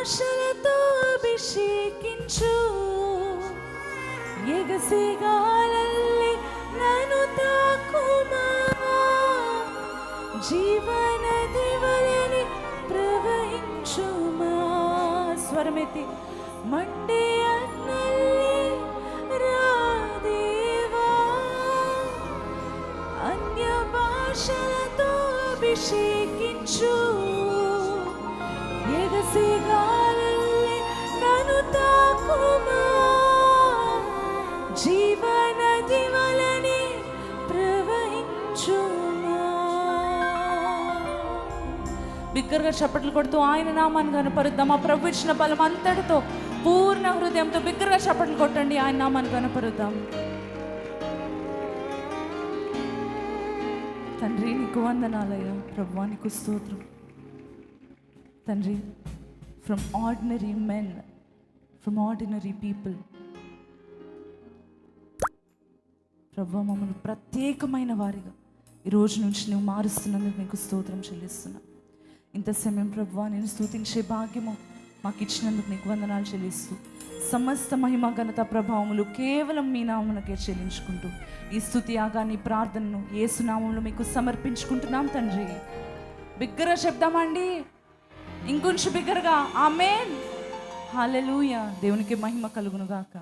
భాషలతో అభిషేకించు, ఎగసిగాలల్లి నన్ను తాకుమా, జీవనది వలె ప్రవహించుమా. స్వరమెత్తి మండే అన్నల్లి రాదేవా, అన్య భాషలతో అభిషేకించు, ఎగసిగాలల్లి నన్ను తాకుమా, జీవనది వలె ప్రవహించుమా. బిగ్గరగా చప్పట్లు కొడుతూ ఆయన నామాన్ని కనపరుద్దాం. ఆ ప్రభు ఇచ్చిన బలం అంతటితో పూర్ణ హృదయంతో బిగ్గరగా చప్పట్లు కొట్టండి. ఆయన నామాన్ని కనపరుద్దాం. తండ్రి నీకు వందనాలయ్యా, ప్రభువా నీకు స్తోత్రం. తండ్రి, from ordinary men, from ordinary people, ప్రభువా మమ్మల్ని ప్రత్యేకమైన వారిగా ఈ రోజు నుంచి నువ్వు మారుస్తున్నందుకు నీకు స్తోత్రం చెల్లిస్తున్నా. ఇంత సమయం ప్రభువా నేను స్తుతించే భాగ్యము మాకు ఇచ్చినందుకు నీకు వందనాలు చెల్లిస్తూ, సమస్త మహిమ ఘనత ప్రభావములు కేవలం మీ నామమునకే చెల్లించుకుంటూ ఈ స్తుతి యాగాన్ని ప్రార్థనను యేసు నామములో మీకు సమర్పించుకుంటున్నాం తండ్రి. బిగ్గరగా చెప్దామండి, ఇంకొంచెం బిగ్గరగా ఆమేన్, హల్లెలూయా. దేవునికి మహిమ కలుగును గాక.